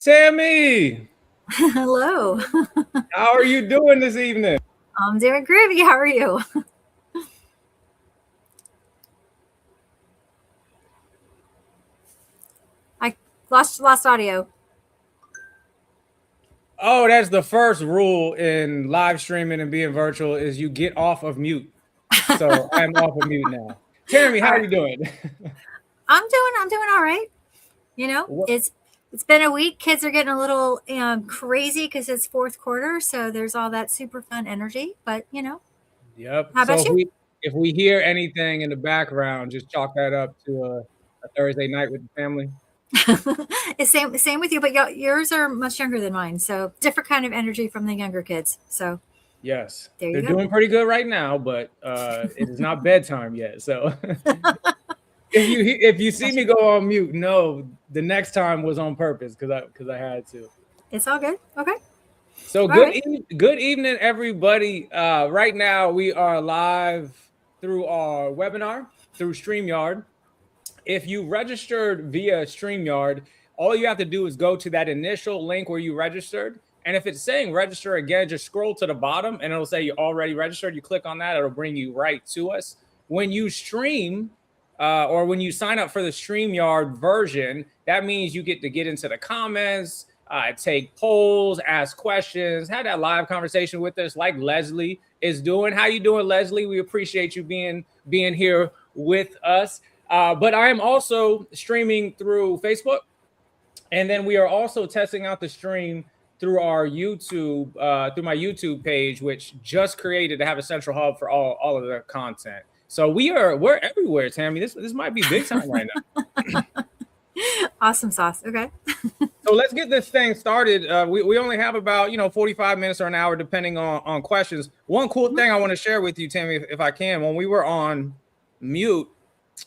Tammy, Hello. how are you doing this evening? I'm doing groovy. How are you? I lost audio. Oh, that's the first rule in live streaming and being virtual is you get off of mute. So I'm off of mute now. Tammy, All how right. you doing? I'm doing all right. You know, What? it's been a week. Kids are getting a little crazy because it's fourth quarter, so there's all that super fun energy. But Yep. how So about if you? we hear anything in the background, just chalk that up to a Thursday night with the family. It's same with you, but yours are much younger than mine, so different kind of energy from the younger kids. So Yes, there they're you go. doing pretty good right now, but it is not bedtime yet. So if you see Gotcha. me go on mute, no, the next time was on purpose because I had to. It's all good. Okay. So All right. good evening, everybody. Right now we are live through our webinar through StreamYard. If you registered via StreamYard, all you have to do is go to that initial link where you registered. And if it's saying register again, just scroll to the bottom and it'll say you're already registered. You click on that, it'll bring you right to us. When you stream or when you sign up for the StreamYard version, that means you get to get into the comments, take polls, ask questions, have that live conversation with us like Leslie is doing. How you doing, Leslie? We appreciate you being here with us. But I am also streaming through Facebook. And then we are also testing out the stream through our YouTube, through my YouTube page, which just created to have a central hub for all of the content. So we're everywhere, Tammy. This might be big time right now. Awesome sauce. Okay. So let's get this thing started. We only have about 45 minutes or an hour, depending on questions. One cool thing I want to share with you, Tammy, if I can. When we were on mute,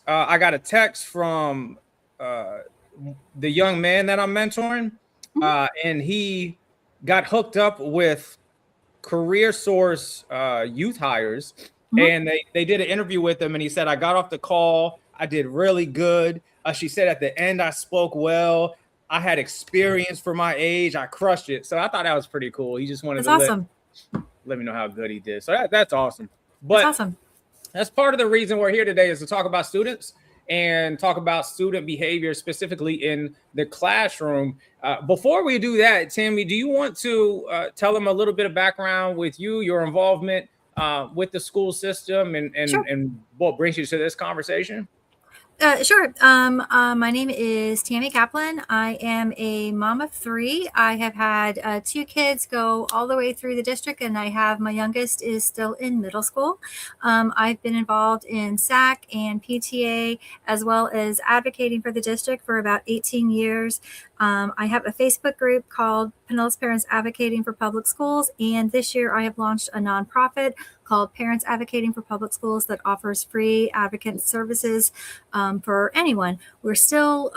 I got a text from the young man that I'm mentoring, and he got hooked up with Career Source youth hires, and they did an interview with him, and he said, I got off the call, I did really good. She said at the end I spoke well. I had experience for my age. I crushed it. So I thought that was pretty cool. He just wanted That's to awesome. let me know how good he did. So that's awesome. That's But awesome. that's part of the reason we're here today is to talk about students and talk about student behavior specifically in the classroom. Before we do that, Tammy, do you want to tell them a little bit of background with you, your involvement with the school system, Sure. and what brings you to this conversation? Sure. My name is Tammy Kaplan. I am a mom of three. I have had two kids go all the way through the district, and I have my youngest is still in middle school. I've been involved in SAC and PTA, as well as advocating for the district for about 18 years. I have a Facebook group called Pinellas Parents Advocating for Public Schools, and this year I have launched a nonprofit called Parents Advocating for Public Schools that offers free advocate services for anyone. We're still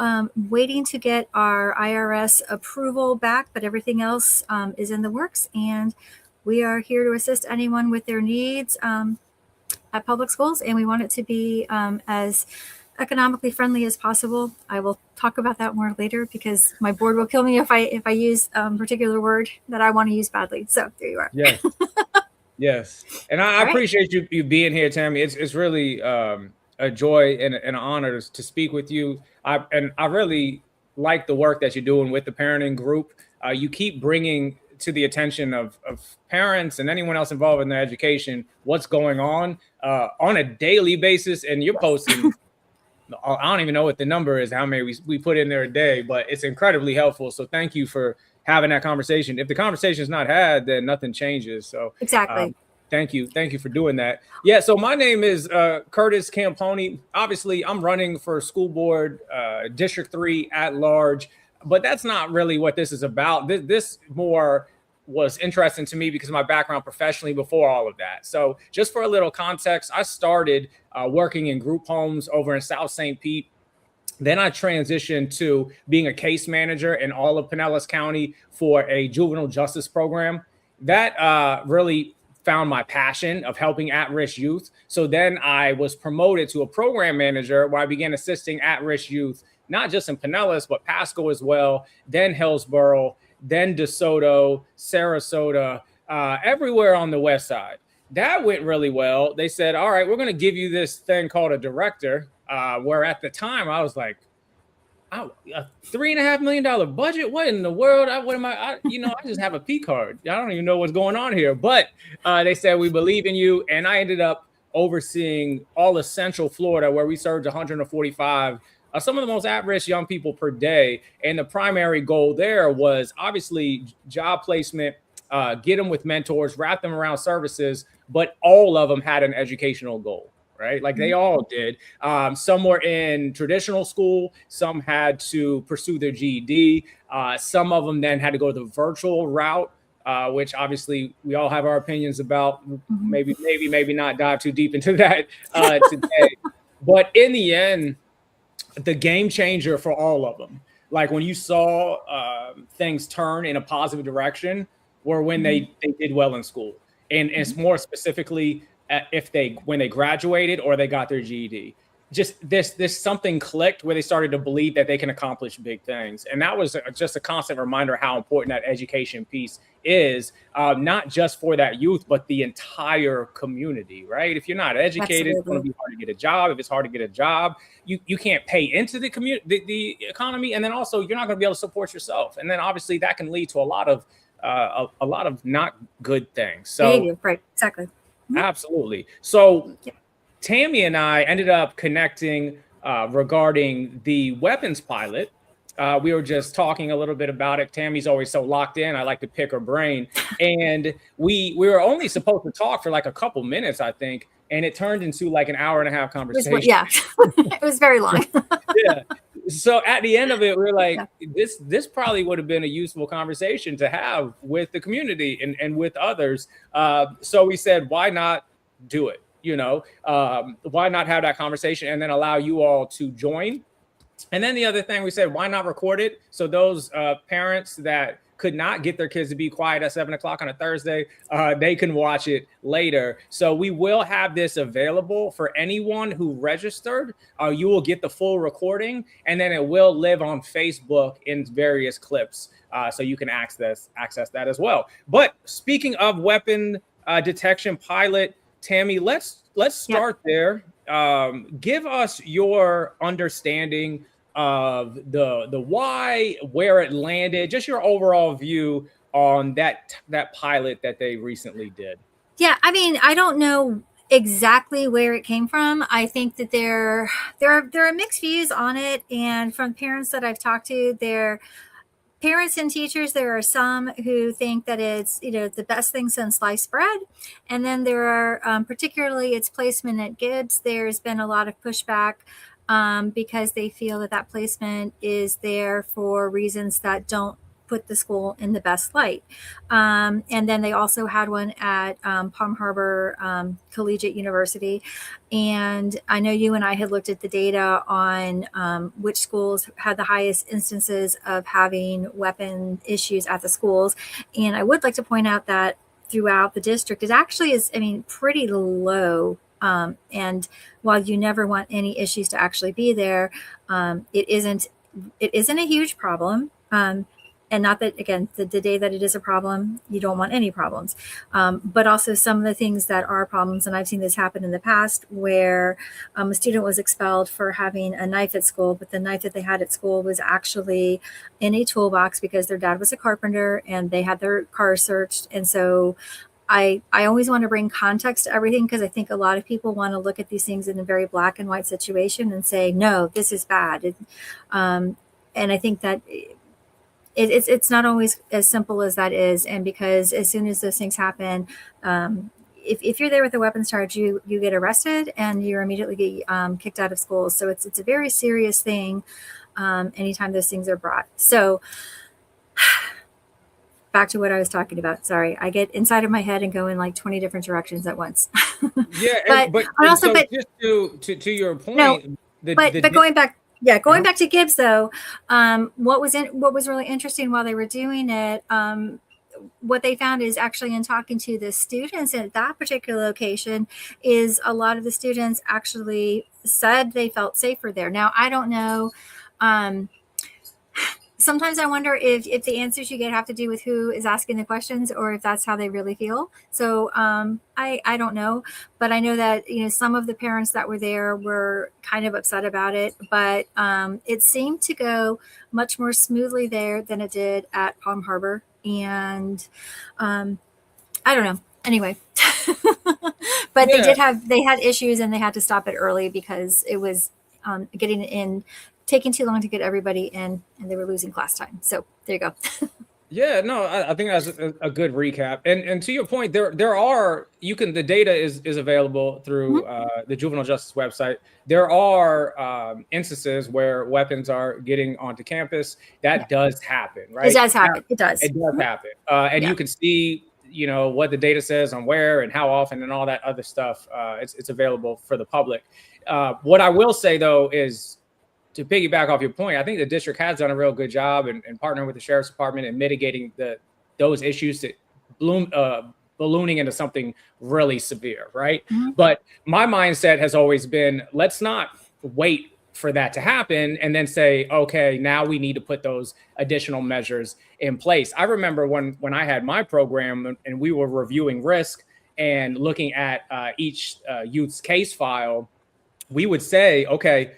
waiting to get our IRS approval back, but everything else is in the works, and we are here to assist anyone with their needs at public schools, and we want it to be as economically friendly as possible. I will talk about that more later because my board will kill me if I use a particular word that I want to use badly. So there you are. Yes. Yes. And I All right. appreciate you being here, Tammy. It's really a joy and an honor to speak with you. I really like the work that you're doing with the parenting group. You keep bringing to the attention of parents and anyone else involved in their education what's going on a daily basis, and you're posting I don't even know what the number is, how many we put in there a day, but it's incredibly helpful. So thank you for having that conversation. If the conversation is not had, then nothing changes. So Exactly. thank you for doing that. Yeah, so my name is Curtis Campogni. Obviously, I'm running for school board, District 3 at large, but that's not really what this is about. This more was interesting to me because of my background professionally before all of that. So just for a little context, I started working in group homes over in South St. Pete. Then I transitioned to being a case manager in all of Pinellas County for a juvenile justice program. That really found my passion of helping at-risk youth. So then I was promoted to a program manager where I began assisting at-risk youth, not just in Pinellas, but Pasco as well, then Hillsborough, then DeSoto, Sarasota, everywhere on the west side. That went really well. They said, all right, we're going to give you this thing called a director, where at the time I was like, a $3.5 million budget. What in the world? What am I just have a P card. I don't even know what's going on here. But they said, we believe in you. And I ended up overseeing all of Central Florida, where we served 145, some of the most at-risk young people per day. And the primary goal there was obviously job placement, get them with mentors, wrap them around services, but all of them had an educational goal. Right? Like they all did. Some were in traditional school. Some had to pursue their GED. Some of them then had to go the virtual route, which obviously we all have our opinions about. Maybe not dive too deep into that today. But in the end, the game changer for all of them, like when you saw things turn in a positive direction, were when they did well in school. And it's more specifically when they graduated or they got their GED. Just this something clicked where they started to believe that they can accomplish big things. And that was just a constant reminder how important that education piece is, not just for that youth, but the entire community, right? If you're not educated, it's going to be hard to get a job. If it's hard to get a job, you can't pay into the community, the economy. And then also you're not going to be able to support yourself. And then obviously that can lead to a lot of not good things. So right, exactly. Absolutely. So Tammy and I ended up connecting regarding the weapons pilot. We were just talking a little bit about it. Tammy's always so locked in. I like to pick her brain. And we were only supposed to talk for like a couple minutes, I think. And it turned into like an hour and a half conversation. It was very long. Yeah. So at the end of it, we were like, this probably would have been a useful conversation to have with the community and with others. So we said, why not do it? Why not have that conversation and then allow you all to join? And then the other thing we said, why not record it? So those parents that could not get their kids to be quiet at 7:00 on a Thursday, they can watch it later. So we will have this available for anyone who registered. You will get the full recording, and then it will live on Facebook in various clips. So you can access that as well. But speaking of weapon detection pilot, Tammy, let's start there. Give us your understanding of the why, where it landed, just your overall view on that pilot that they recently did. Yeah, I mean, I don't know exactly where it came from. I think that there are mixed views on it, and from parents that I've talked to, parents and teachers, there are some who think that it's the best thing since sliced bread, and then there are particularly its placement at Gibbs. There's been a lot of pushback because they feel that placement is there for reasons that don't put the school in the best light. And then they also had one at Palm Harbor Collegiate University. And I know you and I had looked at the data on which schools had the highest instances of having weapon issues at the schools. And I would like to point out that throughout the district, it actually is, pretty low. And while you never want any issues to actually be there, it isn't a huge problem. And not that, again, the day that it is a problem, you don't want any problems. But also some of the things that are problems, and I've seen this happen in the past, where a student was expelled for having a knife at school, but the knife that they had at school was actually in a toolbox because their dad was a carpenter and they had their car searched. And so I always want to bring context to everything, because I think a lot of people want to look at these things in a very black and white situation and say, no, this is bad. And I think that it's not always as simple as that is. And because as soon as those things happen, if you're there with a weapons charge, you get arrested and you're immediately get kicked out of school. So it's a very serious thing anytime those things are brought. So back to what I was talking about. Sorry, I get inside of my head and go in like 20 different directions at once. Yeah, but just to your point, no, but going back. Yeah, going back to Gibbs though, what was really interesting while they were doing it, what they found is actually in talking to the students at that particular location is a lot of the students actually said they felt safer there. Now, I don't know Sometimes I wonder if the answers you get have to do with who is asking the questions or if that's how they really feel. So I don't know, but I know that, some of the parents that were there were kind of upset about it, but it seemed to go much more smoothly there than it did at Palm Harbor. And I don't know. Anyway, but they had issues and they had to stop it early because it was getting in, taking too long to get everybody in, and they were losing class time. So there you go. Yeah, no, I think that's a good recap. And to your point, there are the data is available through the juvenile justice website. There are instances where weapons are getting onto campus. That does happen, right? It does happen. It does. It does happen. And you can see, what the data says on where and how often and all that other stuff. It's available for the public. What I will say though is, to piggyback off your point, I think the district has done a real good job in partnering with the sheriff's department and mitigating those issues that ballooning into something really severe, right? Mm-hmm. But my mindset has always been, let's not wait for that to happen and then say, okay, now we need to put those additional measures in place. I remember when I had my program and we were reviewing risk and looking at each youth's case file, we would say, okay,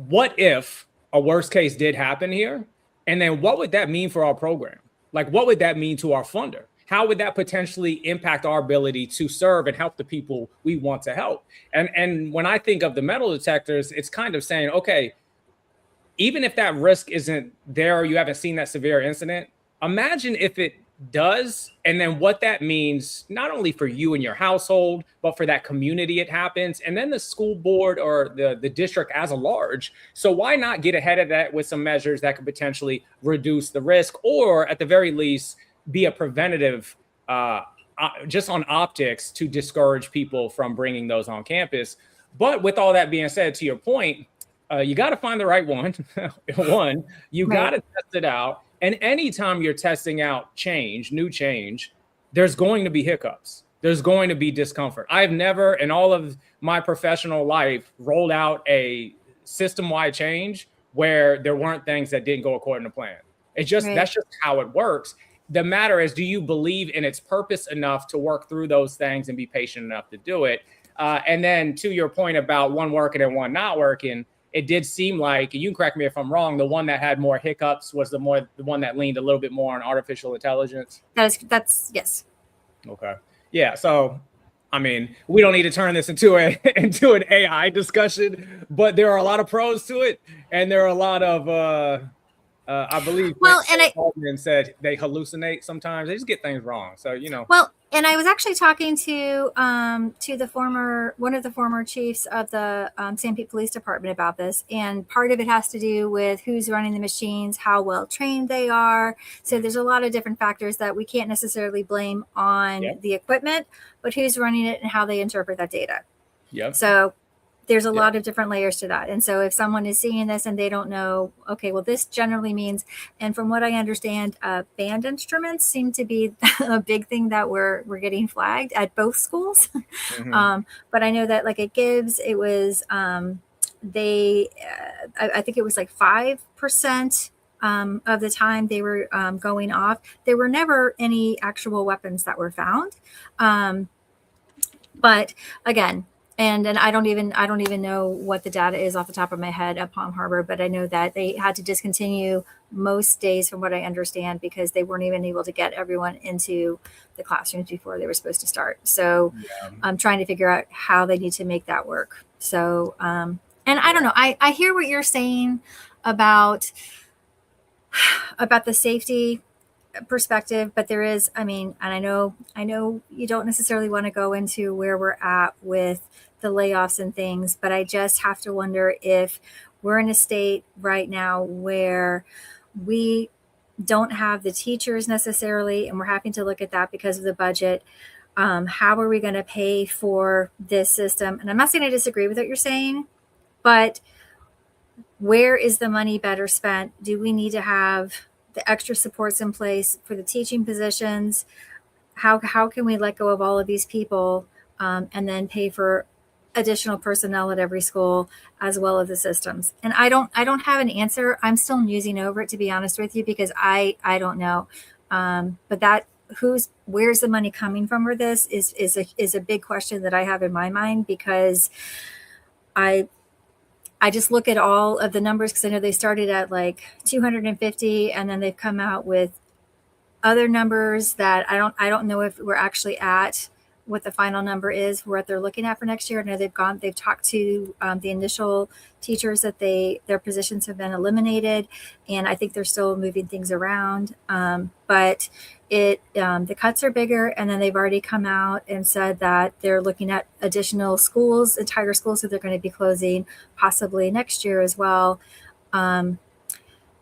what if a worst case did happen here? And then what would that mean for our program? Like, what would that mean to our funder? How would that potentially impact our ability to serve and help the people we want to help? And when I think of the metal detectors, it's kind of saying, okay, even if that risk isn't there, or you haven't seen that severe incident, imagine if it does, and then what that means, not only for you and your household, but for that community it happens, and then the school board or the district as a large. So why not get ahead of that with some measures that could potentially reduce the risk, or at the very least be a preventative just on optics to discourage people from bringing those on campus. But with all that being said, to your point, you got to find the right one. You got to test it out. And anytime you're testing out new change, there's going to be hiccups. There's going to be discomfort. I've never in all of my professional life rolled out a system-wide change where there weren't things that didn't go according to plan. That's just how it works. The matter is, do you believe in its purpose enough to work through those things and be patient enough to do it? And then to your point about one working and one not working, it did seem like, and you can correct me if I'm wrong, the one that had more hiccups was the one that leaned a little bit more on artificial intelligence. That's yes. Okay. Yeah. So, I mean, we don't need to turn this into an AI discussion, but there are a lot of pros to it, and there are a lot of I believe. Well, and said they hallucinate sometimes. They just get things wrong. So Well, and I was actually talking to one of the former chiefs of the San Pete Police Department about this, and part of it has to do with who's running the machines, how well trained they are. So there's a lot of different factors that we can't necessarily blame on the equipment, but who's running it and how they interpret that data. Yep. So there's a lot of different layers to that. And so if someone is seeing this and they don't know, okay, well, this generally means, and from what I understand, band instruments seem to be a big thing that we're getting flagged at both schools. Mm-hmm. But I know that like at Gibbs, it was, I think it was like 5% of the time they were going off. There were never any actual weapons that were found. But again, and I don't even know what the data is off the top of my head at Palm Harbor, but I know that they had to discontinue most days from what I understand because they weren't even able to get everyone into the classrooms before they were supposed to start. So I'm trying to figure out how they need to make that work. So, and I don't know, I hear what you're saying about the safety perspective, but there is, I mean, and I know you don't necessarily want to go into where we're at with the layoffs and things, but I just have to wonder if we're in a state right now where we don't have the teachers necessarily, and we're having to look at that because of the budget. How are we going to pay for this system? And I'm not saying I disagree with what you're saying, but where is the money better spent? Do we need to have the extra supports in place for the teaching positions? How can we let go of all of these people and then pay for additional personnel at every school, as well as the systems. And I don't have an answer. I'm still musing over it, to be honest with you, because I don't know. But that where's the money coming from for this is a big question that I have in my mind, because I just look at all of the numbers, because I know they started at like 250, and then they've come out with other numbers that I don't know if we're actually at what the final number is, what they're looking at for next year. I know they've talked to the initial teachers that their positions have been eliminated, and I think they're still moving things around. But the cuts are bigger, and then they've already come out and said that they're looking at additional schools, entire schools that they're going to be closing possibly next year as well. And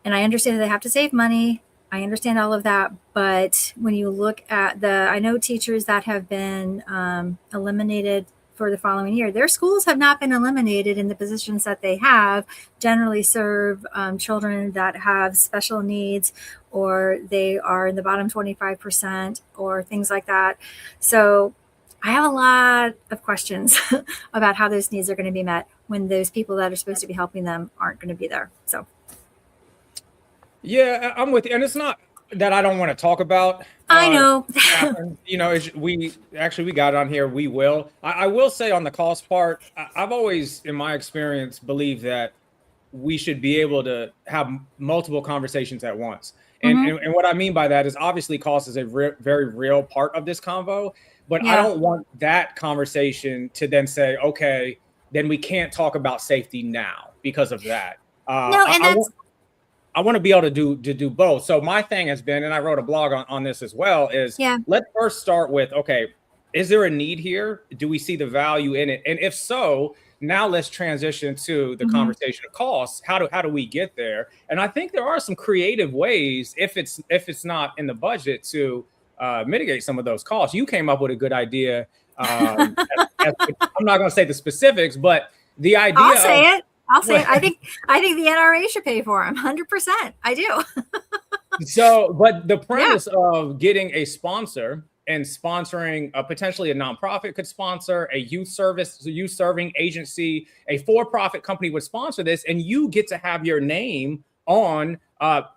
I understand that they have to save money. I understand all of that, but when you look at I know teachers that have been eliminated for the following year, their schools have not been eliminated, in the positions that they have generally serve children that have special needs, or they are in the bottom 25%, or things like that. So I have a lot of questions about how those needs are going to be met when those people that are supposed to be helping them aren't going to be there. So. Yeah, I'm with you. And it's not that I don't want to talk about. I know. We got it on here. We will. I will say on the cost part, I've always, in my experience, believed that we should be able to have multiple conversations at once. And what I mean by that is, obviously cost is a very real part of this convo, but I don't want that conversation to then say, okay, then we can't talk about safety now because of that. I want to be able to do both. So my thing has been, and I wrote a blog on this as well, is let's first start with, okay, is there a need here? Do we see the value in it? And if so, now let's transition to the conversation of costs. How do we get there? And I think there are some creative ways, if it's not in the budget, to mitigate some of those costs. You came up with a good idea. I'm not going to say the specifics, but the idea. I'll say it. I think the NRA should pay for them. 100%. I do. So, but the premise of getting a sponsor and sponsoring potentially a nonprofit could sponsor, a youth serving agency, a for-profit company would sponsor this, and you get to have your name on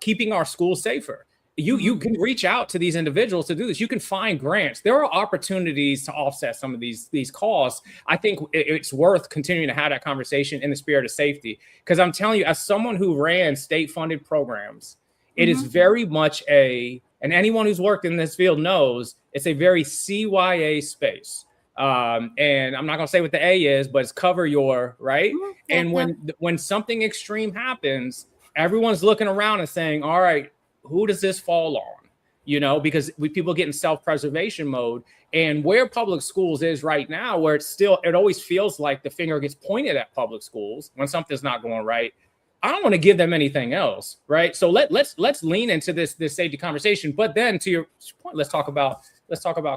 keeping our schools safer. You can reach out to these individuals to do this. You can find grants. There are opportunities to offset some of these costs. I think it's worth continuing to have that conversation in the spirit of safety, because I'm telling you, as someone who ran state-funded programs, it is very much and anyone who's worked in this field knows it's a very CYA space. And I'm not going to say what the A is, but it's cover your, right? And when something extreme happens, everyone's looking around and saying, all right, who does this fall on? Because people get in self-preservation mode. And where public schools is right now, where it always feels like the finger gets pointed at public schools when something's not going right. I don't want to give them anything else, right? So let's lean into this safety conversation. But then, to your point, let's talk about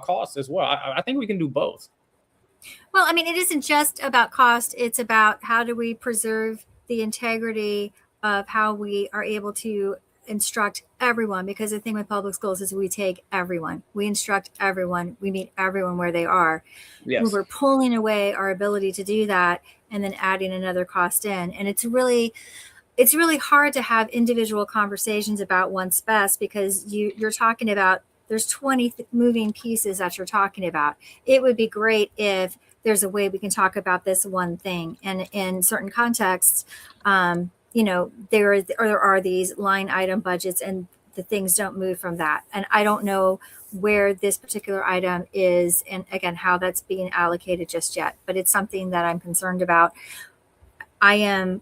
costs as well. I think we can do both. Well, I mean, it isn't just about cost. It's about how do we preserve the integrity of how we are able to instruct everyone, because the thing with public schools is we take everyone, we instruct everyone, we meet everyone where they are. Yes. We're pulling away our ability to do that and then adding another cost in. And it's really hard to have individual conversations about what's best, because you're talking about, there's 20 moving pieces that you're talking about. It would be great if there's a way we can talk about this one thing. And in certain contexts, there are these line item budgets, and the things don't move from that. And I don't know where this particular item is, and again, how that's being allocated just yet, but it's something that I'm concerned about. I am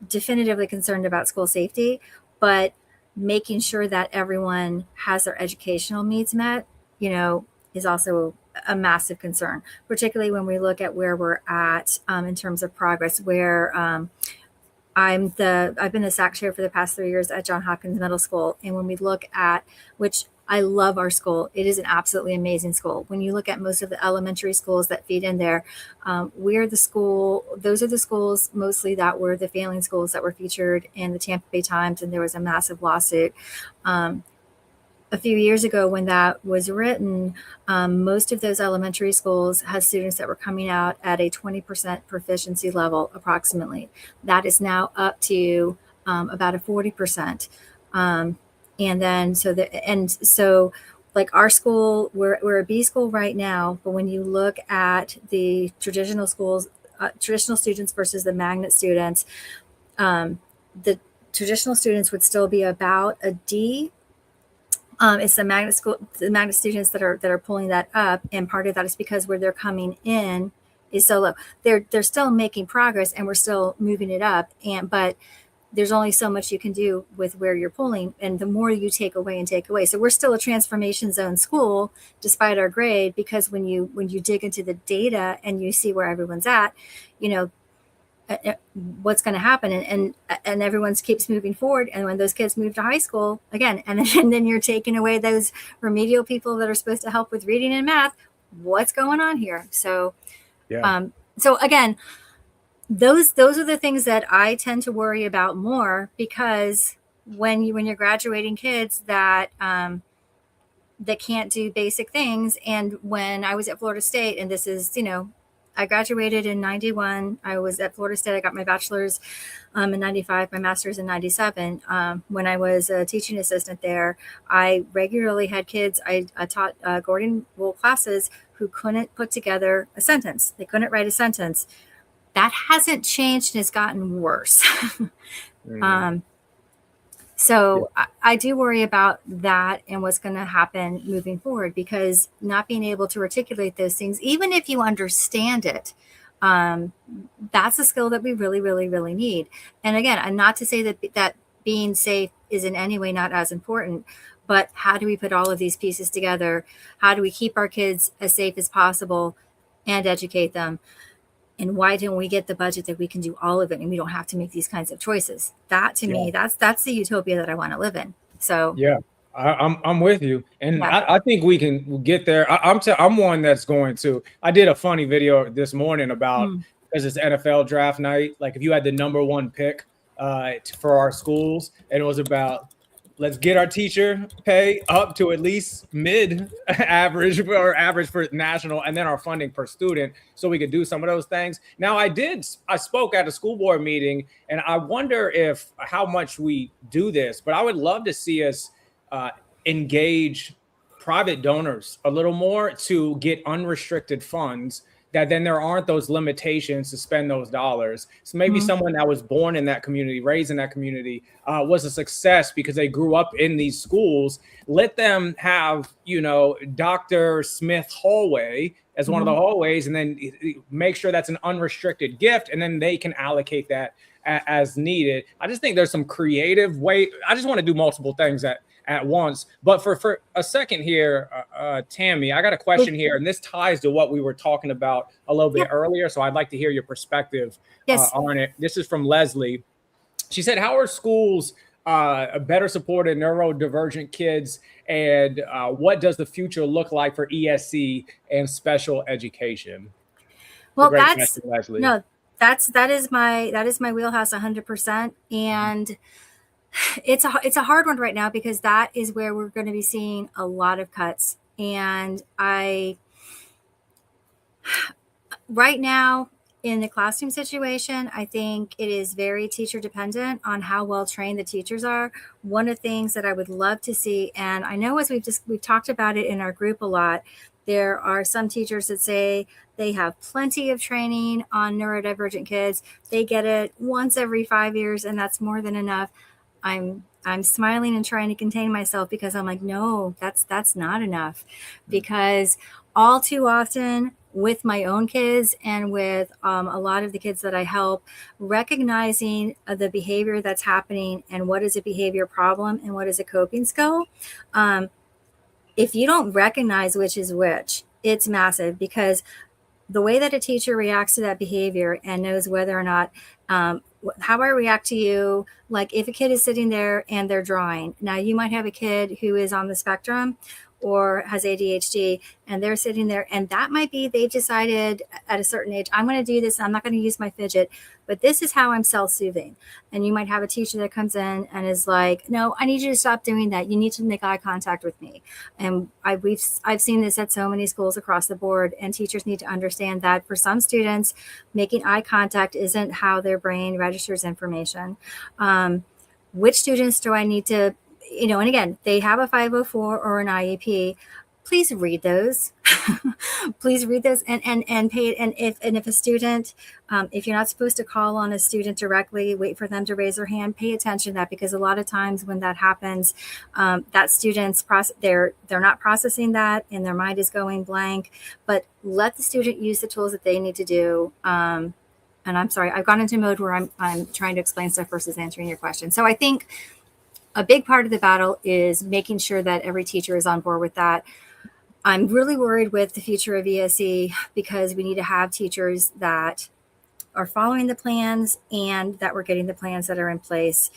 definitively concerned about school safety, but making sure that everyone has their educational needs met, is also a massive concern, particularly when we look at where we're at in terms of progress, where I've been the SAC chair for the past 3 years at Johns Hopkins Middle School. And when we look at, which I love our school, it is an absolutely amazing school. When you look at most of the elementary schools that feed in there, those are the schools mostly that were the failing schools that were featured in the Tampa Bay Times. And there was a massive lawsuit. a few years ago when that was written, most of those elementary schools had students that were coming out at a 20% proficiency level approximately. That is now up to about a 40%. And then so like our school, we're a B school right now, but when you look at the traditional schools, traditional students versus the magnet students, the traditional students would still be about a D. It's the magnet students that are pulling that up, and part of that is because where they're coming in is so low. They're still making progress, and we're still moving it up. But there's only so much you can do with where you're pulling, and the more you take away. So we're still a transformation zone school, despite our grade, because when you dig into the data and you see where everyone's at, what's going to happen, and everyone keeps moving forward. And when those kids move to high school again, and then you're taking away those remedial people that are supposed to help with reading and math, what's going on here? So, so again, those are the things that I tend to worry about more, because when you're graduating kids that can't do basic things. And when I was at Florida State, and this is, I graduated in 91. I was at Florida State. I got my bachelor's in 95, my master's in 97. When I was a teaching assistant there, I regularly had kids. I taught Gordon Rule classes who couldn't put together a sentence. They couldn't write a sentence. That hasn't changed, and it's gotten worse. So I do worry about that and what's going to happen moving forward, because not being able to articulate those things, even if you understand it, that's a skill that we really, really, really need. And again, and not to say that being safe is in any way not as important, but how do we put all of these pieces together? How do we keep our kids as safe as possible and educate them? And why don't we get the budget that we can do all of it, and we don't have to make these kinds of choices? That to me, that's the utopia that I want to live in. So I'm with you, and I think we can get there. I'm one that's going to. I did a funny video this morning about, because it's NFL draft night. Like, if you had the number one pick for our schools, and it was about, let's get our teacher pay up to at least mid average or average for national, and then our funding per student, so we could do some of those things. Now, I spoke at a school board meeting, and I wonder how much we do this, but I would love to see us engage private donors a little more to get unrestricted funds, that then there aren't those limitations to spend those dollars. So maybe someone that was born in that community, raised in that community, was a success because they grew up in these schools. Let them have, Dr. Smith hallway as one of the hallways, and then make sure that's an unrestricted gift, and then they can allocate that as needed. I just think there's some creative way. I just want to do multiple things at once. But for a second here, Tammy, I got a question here, and this ties to what we were talking about a little bit earlier, so I'd like to hear your perspective on it. This is from Leslie. She said, how are schools better supported neurodivergent kids, and what does the future look like for ESC and special education? Well, that is my wheelhouse 100%. And it's a hard one right now, because that is where we're going to be seeing a lot of cuts. And right now in the classroom situation, I think it is very teacher dependent on how well trained the teachers are. One of the things that I would love to see, and I know as we've talked about it in our group a lot, there are some teachers that say they have plenty of training on neurodivergent kids. They get it once every 5 years, and that's more than enough. I'm smiling and trying to contain myself, because I'm like, no, that's not enough. Because all too often with my own kids and with a lot of the kids that I help, recognizing the behavior that's happening and what is a behavior problem and what is a coping skill. If you don't recognize which is which, it's massive, because the way that a teacher reacts to that behavior and knows whether or not, how I react to you, like if a kid is sitting there and they're drawing. Now, you might have a kid who is on the spectrum. or has ADHD, and they're sitting there, and that might be they decided at a certain age, I'm going to do this, I'm not going to use my fidget, but this is how I'm self-soothing. And you might have a teacher that comes in and is like, no, I need you to stop doing that. You need to make eye contact with me. And I've seen this at so many schools across the board, and teachers need to understand that for some students, making eye contact isn't how their brain registers information. Which students do I need to, and again, they have a 504 or an IEP. Please read those. Please read those and pay it. And if a student, if you're not supposed to call on a student directly, wait for them to raise their hand, pay attention to that, because a lot of times when that happens, that student's they're not processing that and their mind is going blank. But let the student use the tools that they need to do. And I'm sorry, I've gone into mode where I'm trying to explain stuff versus answering your question. So I think a big part of the battle is making sure that every teacher is on board with that. I'm really worried with the future of ESE because we need to have teachers that are following the plans and that we're getting the plans that are in place.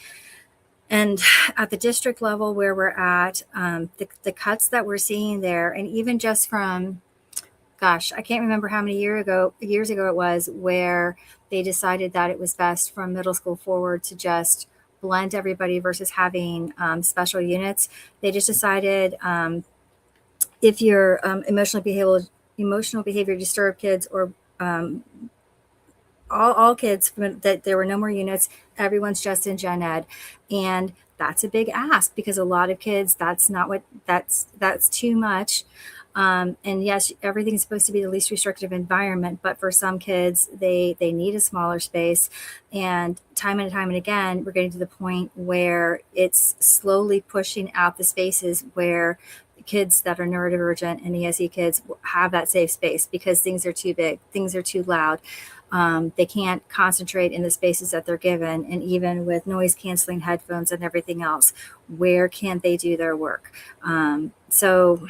And at the district level where we're at, the cuts that we're seeing there, and even just from, gosh, I can't remember how many years ago it was, where they decided that it was best from middle school forward to just blend everybody versus having special units. They just decided if you're emotional behavior disturbed kids, or all kids, that there were no more units, everyone's just in gen ed. And that's a big ask because a lot of kids, that's too much. And yes, everything's supposed to be the least restrictive environment, but for some kids, they need a smaller space. And time and again, we're getting to the point where it's slowly pushing out the spaces where kids that are neurodivergent and ESE kids have that safe space because things are too big, things are too loud. They can't concentrate in the spaces that they're given. And even with noise canceling headphones and everything else, where can they do their work? So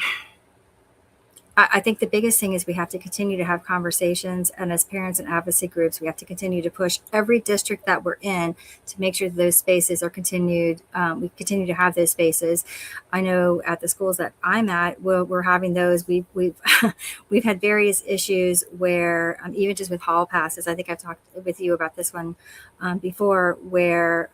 I think the biggest thing is we have to continue to have conversations, and as parents and advocacy groups, we have to continue to push every district that we're in to make sure that those spaces are continued. We continue to have those spaces. I know at the schools that I'm at, we're having those. We've we've had various issues where even just with hall passes. I think I've talked with you about this one before, where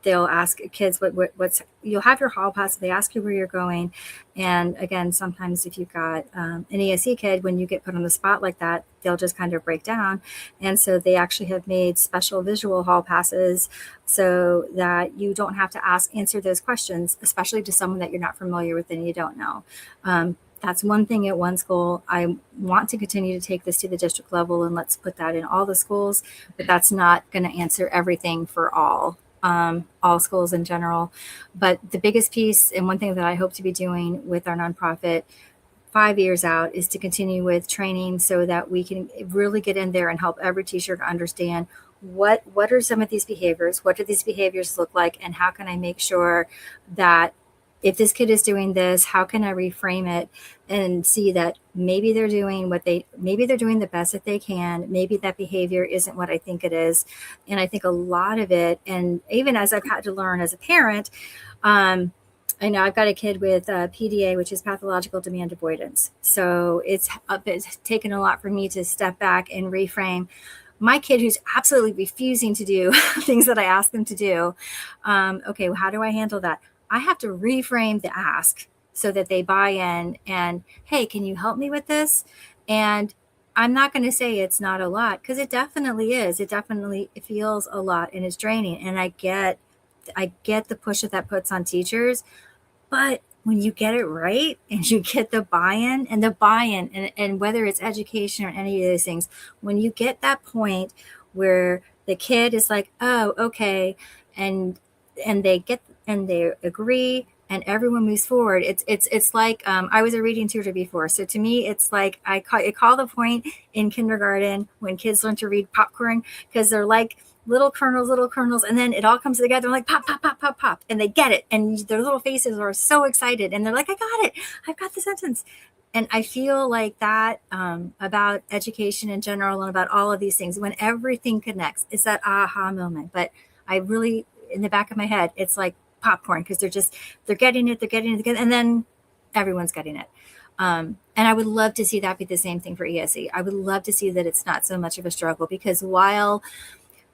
they'll ask kids what's. You'll have your hall pass. They ask you where you're going, and again, sometimes if you've got an ESE kid, when you get put on the spot like that, they'll just kind of break down. And so they actually have made special visual hall passes so that you don't have to answer those questions, especially to someone that you're not familiar with and you don't know. That's one thing at one school. I want to continue to take this to the district level, and let's put that in all the schools, but that's not going to answer everything for all schools in general. But the biggest piece, and one thing that I hope to be doing with our nonprofit 5 years out, is to continue with training so that we can really get in there and help every teacher to understand what are some of these behaviors, what do these behaviors look like, and how can I make sure that if this kid is doing this, how can I reframe it and see that maybe they're doing the best that they can. Maybe that behavior isn't what I think it is. And I think a lot of it, and even as I've had to learn as a parent, I know I've got a kid with PDA, which is pathological demand avoidance. So it's taken a lot for me to step back and reframe my kid who's absolutely refusing to do things that I ask them to do. Okay, well, how do I handle that? I have to reframe the ask so that they buy in and, hey, can you help me with this? And I'm not going to say it's not a lot, because it definitely is. It feels a lot and it's draining. And I get the push that puts on teachers, but when you get it right and you get the buy-in and whether it's education or any of those things, when you get that point where the kid is like, oh, okay, and they agree and everyone moves forward. It's like I was a reading tutor before. So to me, it's like I call the point in kindergarten when kids learn to read popcorn, because they're like little kernels, and then it all comes together like pop, pop, pop, pop, pop, and they get it. And their little faces are so excited and they're like, I got it. I've got the sentence. And I feel like that about education in general and about all of these things, when everything connects, it's that aha moment. But I really, in the back of my head, it's like popcorn, because they're getting it, and everyone's getting it. And I would love to see that be the same thing for ESE. I would love to see that it's not so much of a struggle, because while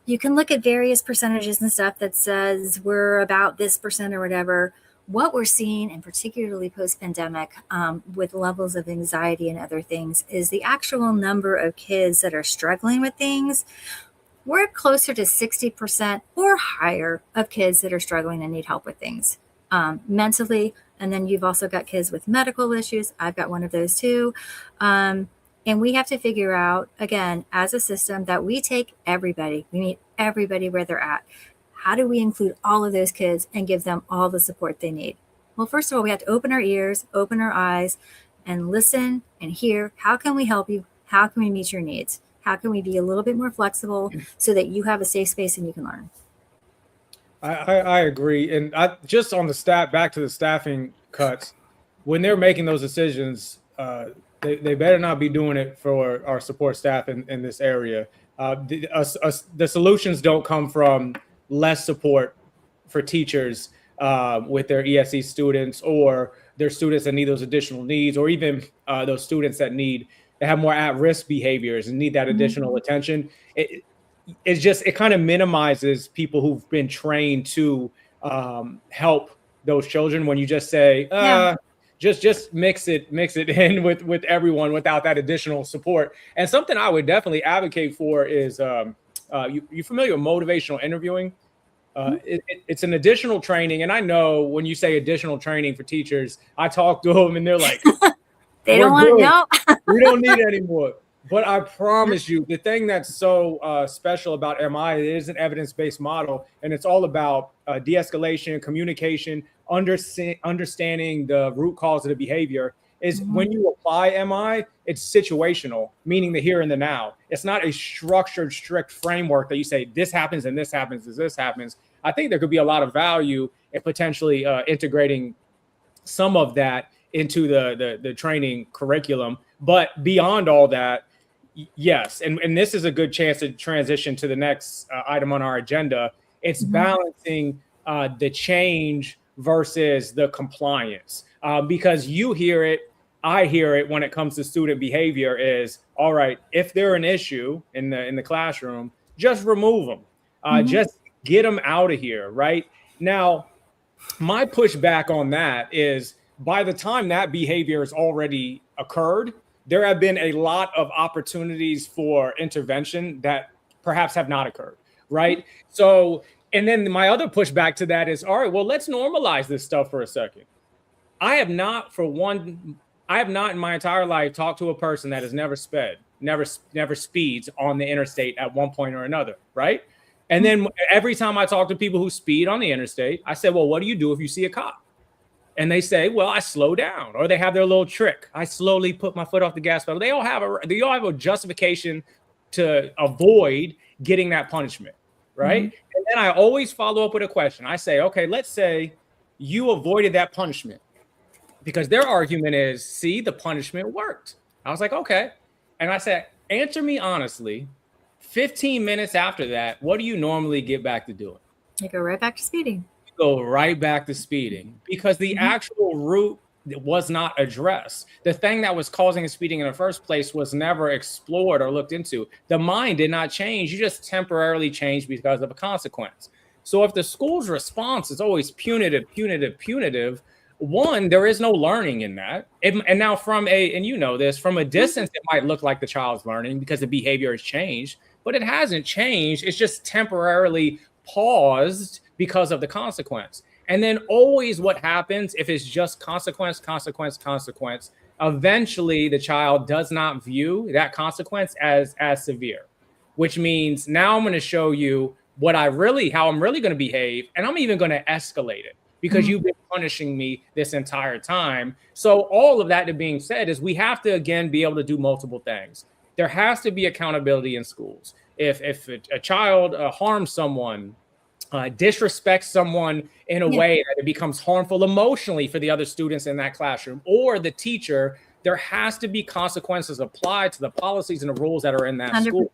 you can look at various percentages and stuff that says we're about this percent or whatever, what we're seeing, and particularly post-pandemic, with levels of anxiety and other things, is the actual number of kids that are struggling with things. We're closer to 60% or higher of kids that are struggling and need help with things mentally. And then you've also got kids with medical issues. I've got one of those too. And we have to figure out, again, as a system, that we take everybody, we meet everybody where they're at. How do we include all of those kids and give them all the support they need? Well, first of all, we have to open our ears, open our eyes, and listen and hear. How can we help you? How can we meet your needs? How can we be a little bit more flexible so that you have a safe space and you can learn? I agree. And just on the back to the staffing cuts, when they're making those decisions, they better not be doing it for our support staff in this area. The solutions don't come from less support for teachers with their ESE students, or their students that need those additional needs, or even those students that have more at-risk behaviors and need that additional attention. It kind of minimizes people who've been trained to help those children when you just say, just mix it in with everyone without that additional support. And something I would definitely advocate for is, you familiar with motivational interviewing? It's an additional training. And I know when you say additional training for teachers, I talk to them and they're like, they don't want to know. We don't need it anymore. But I promise you, the thing that's so special about MI, it is an evidence-based model, and it's all about de-escalation, communication, understanding the root cause of the behavior. When you apply MI, it's situational, meaning the here and the now. It's not a structured, strict framework that you say this happens and this happens and this happens. I think there could be a lot of value in potentially integrating some of that into the training curriculum. But beyond all that, yes, and this is a good chance to transition to the next item on our agenda. It's balancing the change versus the compliance, because you hear it, I hear it when it comes to student behavior is, all right, if they're an issue in the classroom, just remove them, just get them out of here. Right now, my pushback on that is, by the time that behavior has already occurred, there have been a lot of opportunities for intervention that perhaps have not occurred, right? So, and then my other pushback to that is, all right, well, let's normalize this stuff for a second. I have not in my entire life talked to a person that has never speeds on the interstate at one point or another, right? And then every time I talk to people who speed on the interstate, I say, well, what do you do if you see a cop? And they say, well, I slow down, or they have their little trick. I slowly put my foot off the gas pedal. They all have a justification to avoid getting that punishment, right? And then I always follow up with a question. I say, okay, let's say you avoided that punishment, because their argument is, see, the punishment worked. I was like, okay. And I said, answer me honestly, 15 minutes after that, what do you normally get back to doing? You go right back to speeding. Go right back to speeding, because the actual root was not addressed. The thing that was causing speeding in the first place was never explored or looked into. The mind did not change. You just temporarily changed because of a consequence. So if the school's response is always punitive, one, there is no learning in that. And now from a distance, it might look like the child's learning because the behavior has changed, but it hasn't changed. It's just temporarily paused because of the consequence. And then always what happens if it's just consequence, eventually the child does not view that consequence as severe, which means now I'm going to show you how I'm really going to behave. And I'm even going to escalate it because you've been punishing me this entire time. So all of that being said is we have to, again, be able to do multiple things. There has to be accountability in schools. If a child harms someone, disrespects someone in a way that it becomes harmful emotionally for the other students in that classroom or the teacher, there has to be consequences applied to the policies and the rules that are in that 100%. School.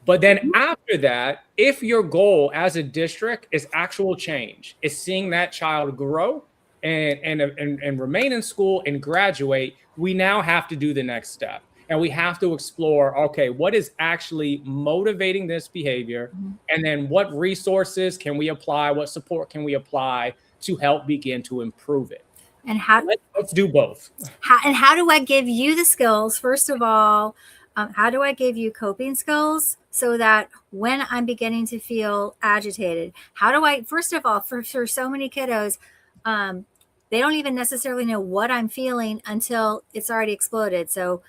But then after that, if your goal as a district is actual change, is seeing that child grow and remain in school and graduate, we now have to do the next step. And we have to explore, okay, what is actually motivating this behavior? And then what resources can we apply? What support can we apply to help begin to improve it? And let's do both. How do I give you the skills? First of all, how do I give you coping skills so that when I'm beginning to feel agitated, how do I, first of all, for so many kiddos, they don't even necessarily know what I'm feeling until it's already exploded. So,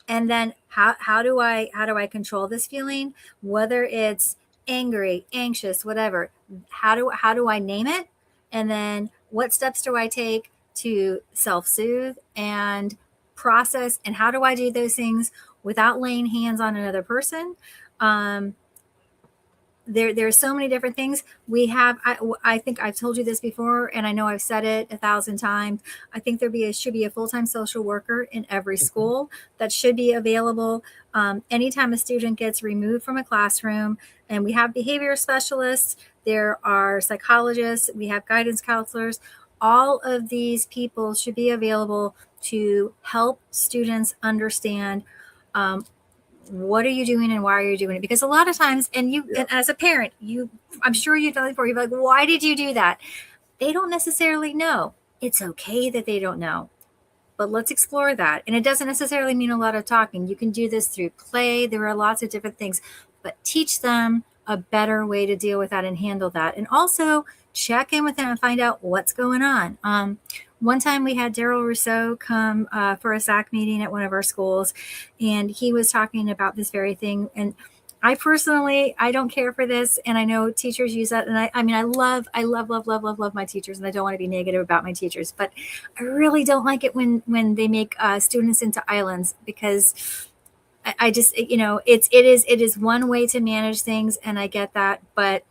and then how do I control this feeling, whether it's angry, anxious, whatever? How do I name it? And then what steps do I take to self-soothe and process? And how do I do those things without laying hands on another person? There's so many different things we have. I think I've told you this before, and I know I've said it 1,000 times. I think should be a full-time social worker in every school that should be available. Anytime a student gets removed from a classroom, and we have behavior specialists, there are psychologists, we have guidance counselors. All of these people should be available to help students understand what are you doing and why are you doing it? Because a lot of times, and as a parent, I'm sure you've done it before, you're like, why did you do that? They don't necessarily know. It's okay that they don't know, but let's explore that. And it doesn't necessarily mean a lot of talking. You can do this through play. There are lots of different things, but teach them a better way to deal with that and handle that. And also check in with them and find out what's going on. One time we had Daryl Rousseau come for a SAC meeting at one of our schools, and he was talking about this very thing. And I personally, I don't care for this, and I know teachers use that. And I mean, I love my teachers, and I don't want to be negative about my teachers, but I really don't like it when they make students into islands, because I just, it is one way to manage things, and I get that, but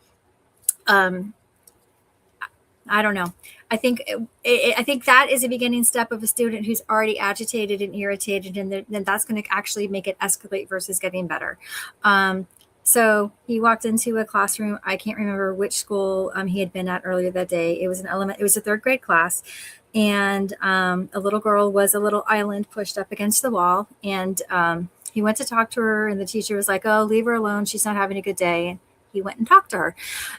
I don't know. I think that is a beginning step of a student who's already agitated and irritated, and then that's going to actually make it escalate versus getting better. So he walked into a classroom. I can't remember which school he had been at earlier that day. It was it was a third grade class, and a little girl was a little island pushed up against the wall, and he went to talk to her, and the teacher was like, "Oh, leave her alone. She's not having a good day." He went and talked to her,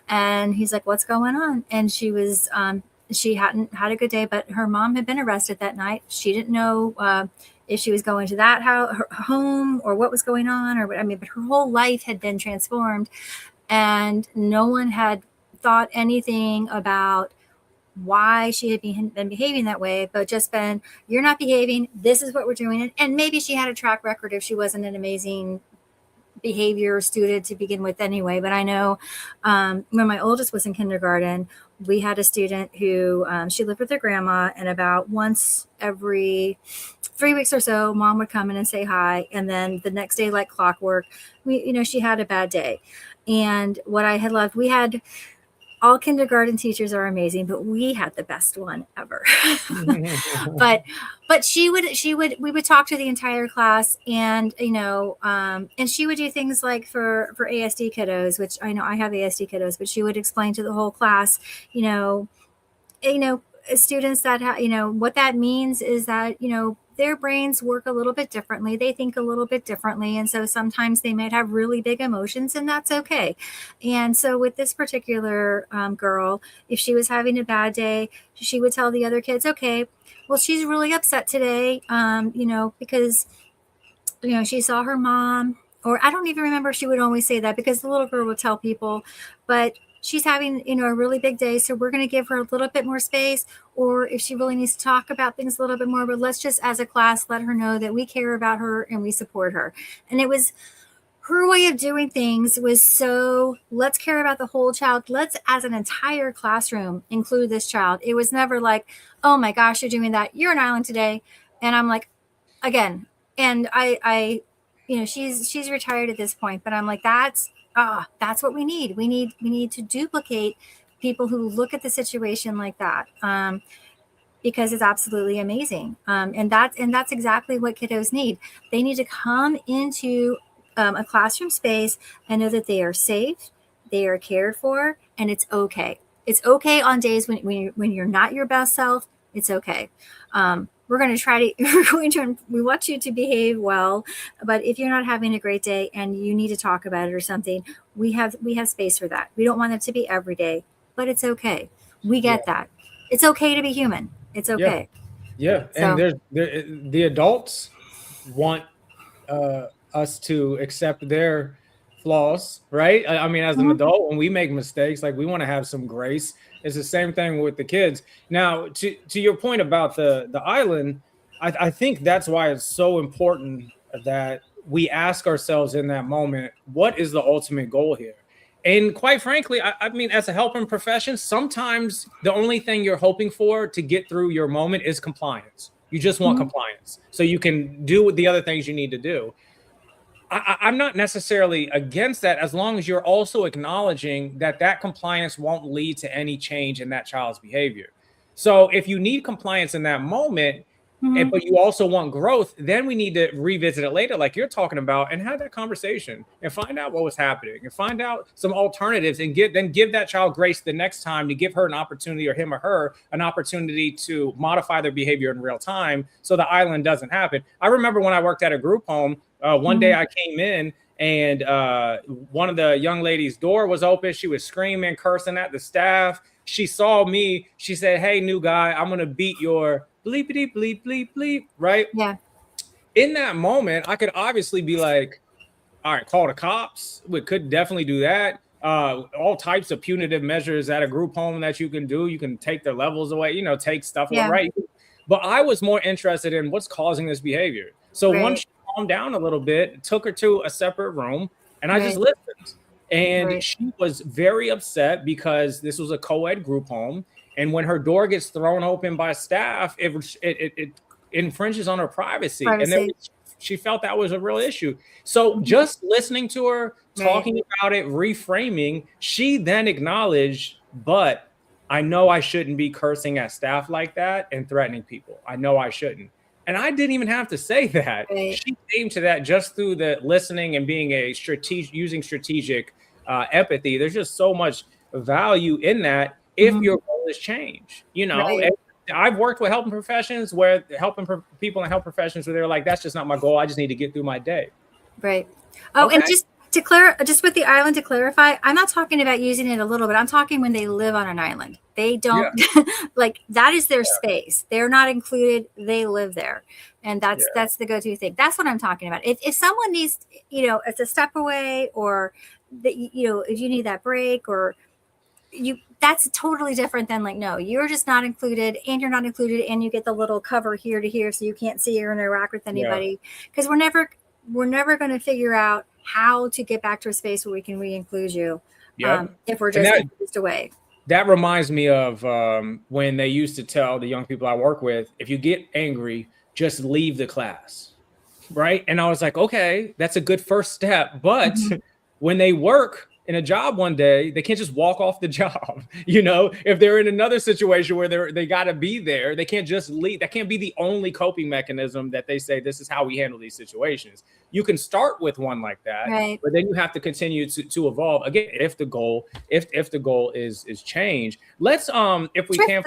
and he's like, "What's going on?" And she was, she hadn't had a good day, but her mom had been arrested that night. She didn't know if she was going to that her home or what was going on, or what. I mean, but her whole life had been transformed, and no one had thought anything about why she had been behaving that way, but just been, "You're not behaving. This is what we're doing." And maybe she had a track record if she wasn't an amazing behavior student to begin with anyway. But I know when my oldest was in kindergarten, we had a student who she lived with her grandma, and about once every 3 weeks or so, mom would come in and say hi, and then the next day, like clockwork, she had a bad day. And what I had loved, we had, all kindergarten teachers are amazing, but we had the best one ever. but we would talk to the entire class, and and she would do things like for ASD kiddos, which I know I have ASD kiddos, but she would explain to the whole class, students that what that means is that their brains work a little bit differently. They think a little bit differently. And so sometimes they might have really big emotions, and that's okay. And so with this particular girl, if she was having a bad day, she would tell the other kids, "Okay, well, she's really upset today, because, she saw her mom," or I don't even remember if she would always say that, because the little girl would tell people, but she's having, a really big day. So we're going to give her a little bit more space, or if she really needs to talk about things a little bit more, but let's just, as a class, let her know that we care about her and we support her. And it was her way of doing things was, so let's care about the whole child. Let's, as an entire classroom, include this child. It was never like, "Oh my gosh, you're doing that. You're an island today." And I'm like, again, and I she's retired at this point, but I'm like, that's what we need. We need to duplicate people who look at the situation like that, because it's absolutely amazing. And that's exactly what kiddos need. They need to come into a classroom space and know that they are safe, they are cared for, and it's okay. It's okay on days when you're not your best self. It's okay. We're going to try to, we want you to behave well, but if you're not having a great day and you need to talk about it or something, we have space for that. We don't want it to be every day, but it's okay. We get that. It's okay to be human. It's okay. Yeah. So, And the adults want us to accept their flaws, right? I mean, as an adult, when we make mistakes, like we want to have some grace. It's the same thing with the kids. Now, to your point about the island, I think that's why it's so important that we ask ourselves in that moment, what is the ultimate goal here? And quite frankly, I mean, as a helping profession, sometimes the only thing you're hoping for to get through your moment is compliance. You just want compliance so you can do the other things you need to do. I'm not necessarily against that as long as you're also acknowledging that compliance won't lead to any change in that child's behavior. So if you need compliance in that moment, but you also want growth, then we need to revisit it later, like you're talking about, and have that conversation and find out what was happening and find out some alternatives and give that child grace the next time, to give her an opportunity, or him or her an opportunity, to modify their behavior in real time so the island doesn't happen. I remember when I worked at a group home, one day I came in and one of the young ladies' door was open. She was screaming, cursing at the staff. She saw me. She said, "Hey, new guy, I'm going to beat your bleepity bleep, bleep, bleep," right? Yeah. In that moment, I could obviously be like, all right, call the cops. We could definitely do that. All types of punitive measures at a group home that you can do. You can take their levels away, take stuff away, right? But I was more interested in what's causing this behavior. So once she calmed down a little bit, took her to a separate room, and I just listened. And she was very upset because this was a co-ed group home. And when her door gets thrown open by staff, it infringes on her privacy. And then she felt that was a real issue. So just listening to her, talking about it, reframing, she then acknowledged, but I know I shouldn't be cursing at staff like that and threatening people. I know I shouldn't. And I didn't even have to say that. She came to that just through the listening and being using strategic empathy. There's just so much value in that if your goal is change. I've worked with helping professions where people in health professions where they're like, that's just not my goal. I just need to get through my day. Right. Oh, okay. And just with the island, to clarify, I'm not talking about using it a little bit. I'm talking when they live on an island. They don't like, that is their space. They're not included. They live there. And that's the go-to thing. That's what I'm talking about. If someone needs, it's a step away, or that, if you need that break, or that's totally different than like, no, you're just not included, and you're not included, and you get the little cover here to here so you can't see or interact with anybody. Because we're never going to figure out how to get back to a space where we can re-include you if we're just away. That reminds me of when they used to tell the young people I work with, if you get angry, just leave the class, right? And I was like, okay, that's a good first step. But when they work in a job one day, they can't just walk off the job. If they're in another situation where they got to be there, they can't just leave. That can't be the only coping mechanism that they say, this is how we handle these situations. You can start with one like that, but then you have to continue to evolve. Again, if the goal is change. Let's if we can.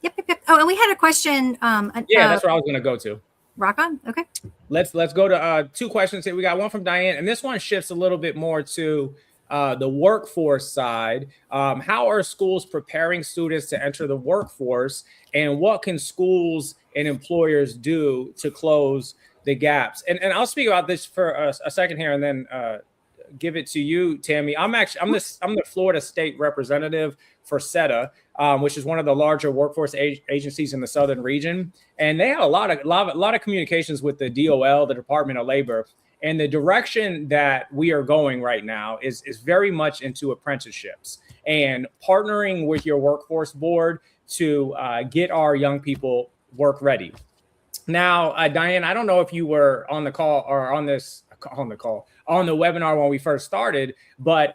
Yep. Oh, and we had a question. That's where I was going to go to. Rock on. Okay. Let's go to two questions here. We got one from Diane, and this one shifts a little bit more to the workforce side. How are schools preparing students to enter the workforce, and what can schools and employers do to close the gaps? And I'll speak about this for a second here, and then give it to you, Tammy. I'm the Florida State representative for SETA, which is one of the larger workforce agencies in the southern region, and they have a lot of communications with the DOL, the Department of Labor. And the direction that we are going right now is very much into apprenticeships and partnering with your workforce board to get our young people work ready. Now, Diane, I don't know if you were on the call or on the webinar when we first started, but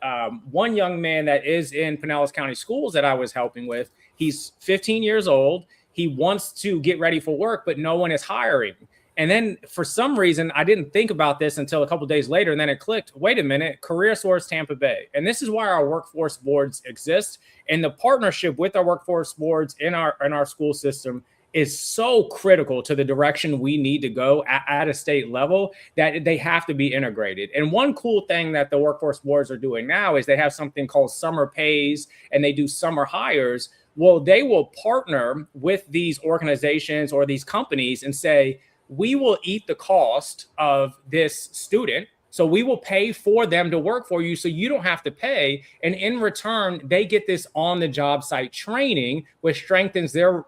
one young man that is in Pinellas County Schools that I was helping with, he's 15 years old. He wants to get ready for work, but no one is hiring. And then for some reason, I didn't think about this until a couple of days later. And then it clicked, wait a minute, Career Source Tampa Bay. And this is why our workforce boards exist. And the partnership with our workforce boards in our school system is so critical to the direction we need to go at a state level, that they have to be integrated. And one cool thing that the workforce boards are doing now is they have something called summer pays, and they do summer hires. Well, they will partner with these organizations or these companies and say, we will eat the cost of this student. So we will pay for them to work for you so you don't have to pay. And in return, they get this on the job site training, which strengthens their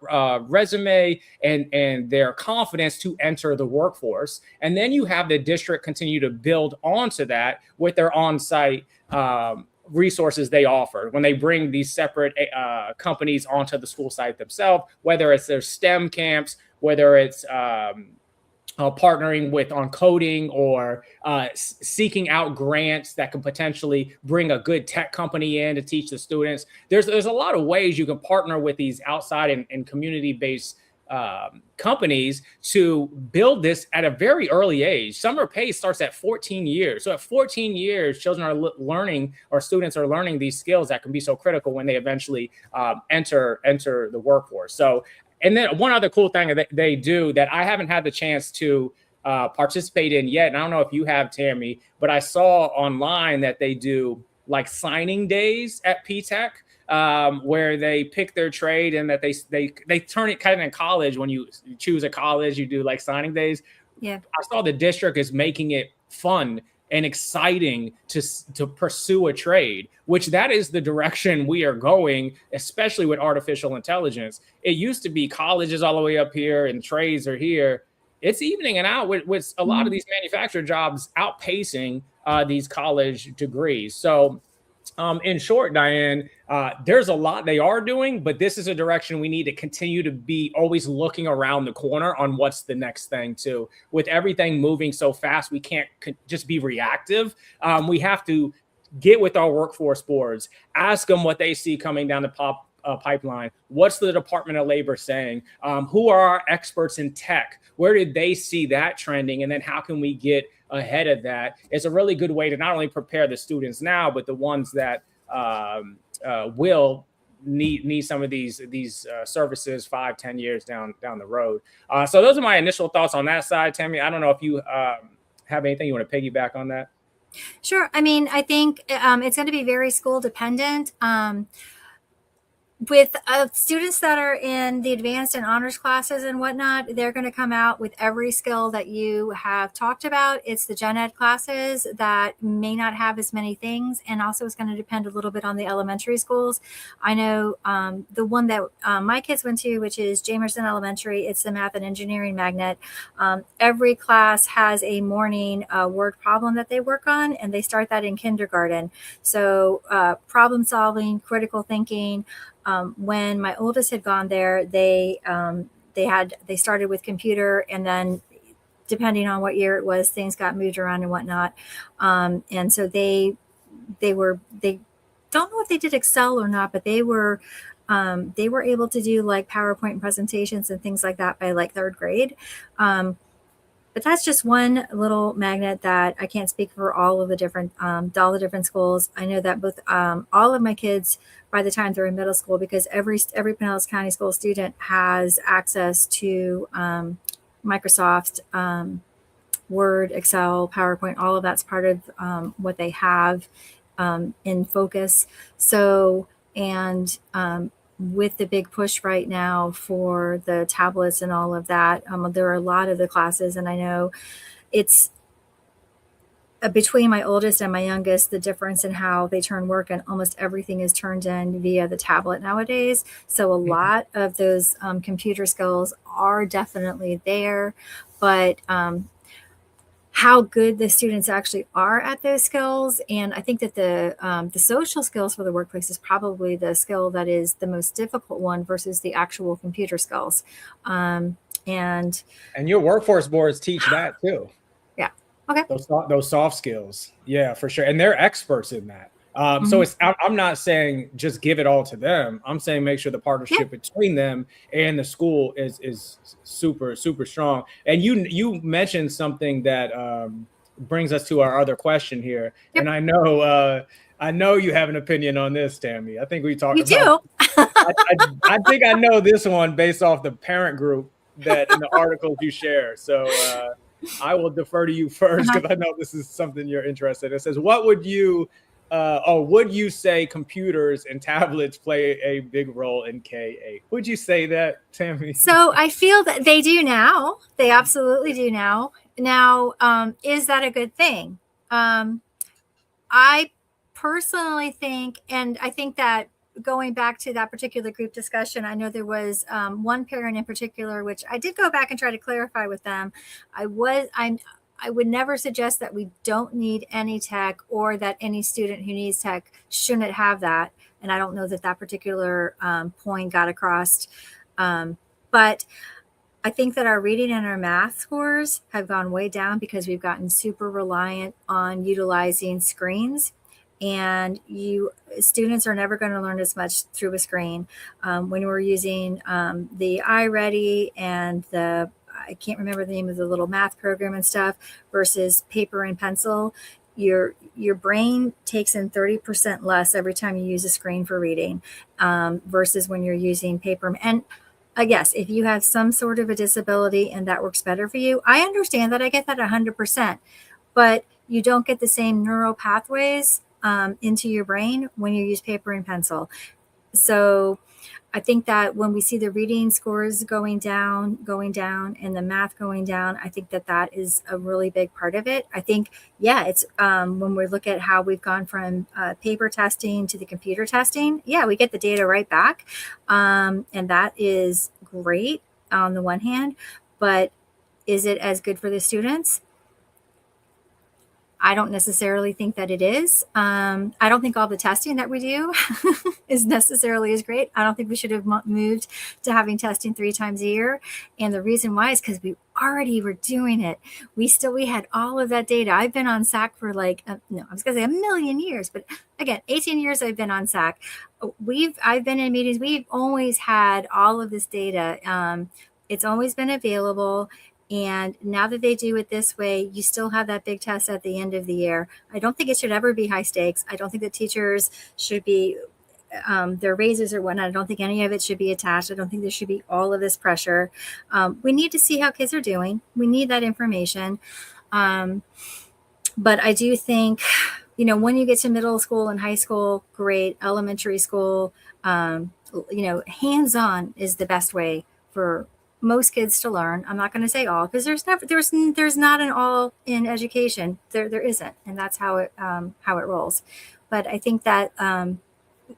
resume and their confidence to enter the workforce. And then you have the district continue to build onto that with their on-site resources they offer when they bring these separate companies onto the school site themselves, whether it's their STEM camps, whether it's partnering with on coding or seeking out grants that can potentially bring a good tech company in to teach the students. There's a lot of ways you can partner with these outside and community-based companies to build this at a very early age. Summer pay starts at 14 years. So at 14 years, children are learning, or students are learning these skills that can be so critical when they eventually enter the workforce. So, and then one other cool thing that they do that I haven't had the chance to participate in yet, and I don't know if you have, Tammy, but I saw online that they do like signing days at PTech, where they pick their trade, and that they turn it kind of in college. When you choose a college, you do like signing days. Yeah, I saw the district is making it fun and exciting to pursue a trade, which that is the direction we are going, especially with artificial intelligence. It used to be colleges all the way up here and trades are here. It's evening and out with a lot of these manufacturer jobs outpacing these college degrees. So in short, Diane, there's a lot they are doing, but this is a direction we need to continue to be always looking around the corner on what's the next thing too. With everything moving so fast, we can't just be reactive. We have to get with our workforce boards, ask them what they see coming down the pipeline. What's the Department of Labor saying? Who are our experts in tech? Where did they see that trending? And then how can we get ahead of that? It's a really good way to not only prepare the students now, but the ones that will need some of these services 5-10 years down the road. So those are my initial thoughts on that side. Tammy, I don't know if you have anything you want to piggyback on that. Sure. I mean, I think it's going to be very school dependent. With students that are in the advanced and honors classes and whatnot, they're going to come out with every skill that you have talked about. It's the gen ed classes that may not have as many things, and also it's going to depend a little bit on the elementary schools. I know the one that my kids went to, which is Jamerson Elementary, it's the math and engineering magnet. Every class has a morning word problem that they work on, and they start that in kindergarten. So problem solving, critical thinking. When my oldest had gone there, they started with computer, and then depending on what year it was, things got moved around and whatnot. And so they don't know if they did Excel or not, but they were able to do like PowerPoint presentations and things like that by like third grade. But that's just one little magnet that I can't speak for all of the different schools. I know that both all of my kids, by the time they're in middle school, because every Pinellas County School student has access to Microsoft, Word, Excel, PowerPoint, all of that's part of what they have in focus. So, and with the big push right now for the tablets and all of that, there are a lot of the classes, and I know it's between my oldest and my youngest, the difference in how they turn work, and almost everything is turned in via the tablet nowadays. So a lot of those computer skills are definitely there, but how good the students actually are at those skills. And I think that the social skills for the workplace is probably the skill that is the most difficult one versus the actual computer skills. And your workforce boards teach that too. Yeah. Okay. Those soft skills. Yeah, for sure. And they're experts in that. So I'm not saying just give it all to them. I'm saying make sure the partnership between them and the school is super, super strong. And you mentioned something that brings us to our other question here. And I know you have an opinion on this, Tammy. I think we talked about. I think I know this one based off the parent group that in the articles you share. So I will defer to you first because I know this is something you're interested in. It says, what would you would you say computers and tablets play a big role in K-8? Would you say that, Tammy? So I feel that they do now. They absolutely do now. Now, is that a good thing? I personally think, and I think that going back to that particular group discussion, I know there was one parent in particular, which I did go back and try to clarify with them. I would never suggest that we don't need any tech or that any student who needs tech shouldn't have that. And I don't know that that particular point got across. But I think that our reading and our math scores have gone way down because we've gotten super reliant on utilizing screens. And students are never going to learn as much through a screen. When we're using the iReady and I can't remember the name of the little math program and stuff versus paper and pencil, your brain takes in 30% less every time you use a screen for reading versus when you're using paper. And yes, if you have some sort of a disability and that works better for you, I understand that. I get that 100%, but you don't get the same neural pathways into your brain when you use paper and pencil. So I think that when we see the reading scores going down, and the math going down, I think that is a really big part of it. I think, it's when we look at how we've gone from paper testing to the computer testing, we get the data right back. And that is great on the one hand, but is it as good for the students? I don't necessarily think that it is. I don't think all the testing that we do is necessarily as great. I don't think we should have moved to having testing 3 times a year. And the reason why is because we already were doing it. We had all of that data. I've been on SAC for I was going to say a million years, but again, 18 years I've been on SAC. I've been in meetings. We've always had all of this data. It's always been available. And now that they do it this way, you still have that big test at the end of the year. I don't think it should ever be high stakes. I don't think that teachers should be their raises or whatnot. I don't think any of it should be attached. I don't think there should be all of this pressure. We need to see how kids are doing. We need that information. But I do think, when you get to middle school and high school, great. Elementary school, hands-on is the best way for most kids to learn. I'm not going to say all, because there's not an all in education. There isn't, and that's how it rolls. But I think that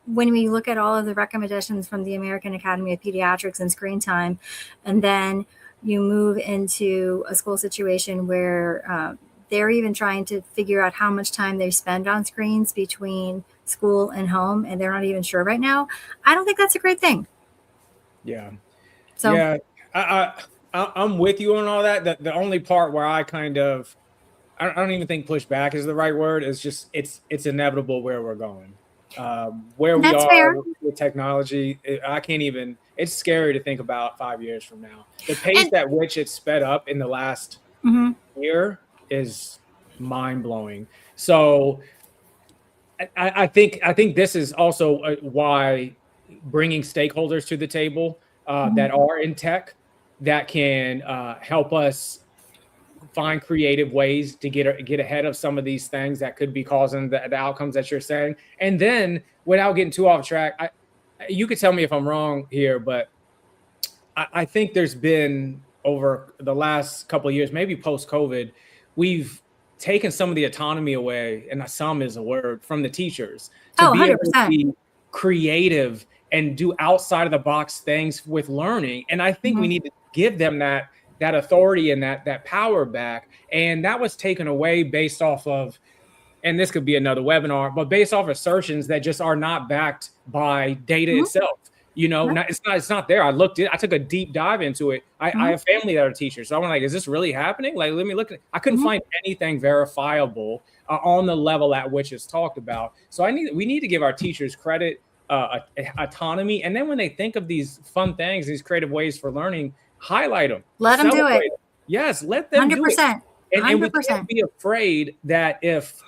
when we look at all of the recommendations from the American Academy of Pediatrics and screen time, and then you move into a school situation where they're even trying to figure out how much time they spend on screens between school and home, and they're not even sure right now. I don't think that's a great thing. Yeah. So. Yeah. I'm with you on all that. The only part where I kind of, I don't even think push back is the right word. It's just, it's inevitable where we're going, where we are with technology. I can't even, it's scary to think about 5 years from now. The pace at which it's sped up in the last year is mind blowing. So I think this is also why bringing stakeholders to the table that are in tech, that can help us find creative ways to get ahead of some of these things that could be causing the outcomes that you're saying. And then, without getting too off track, you could tell me if I'm wrong here, but I think there's been, over the last couple of years, maybe post-COVID, we've taken some of the autonomy away, and some is a word, from the teachers to be 100%. Able to be creative and do outside of the box things with learning. And I think we need to give them that authority and that power back. And that was taken away based off of, and this could be another webinar, but based off assertions that just are not backed by data itself. Yeah. It's not there. I took a deep dive into it. I have family that are teachers, so I'm like, is this really happening? Like, let me look at it. I couldn't find anything verifiable on the level at which it's talked about. So we need to give our teachers credit, autonomy, and then when they think of these fun things, these creative ways for learning, highlight them. Let them do it. Yes, let them 100%. do it. And we 100%. can't be afraid that if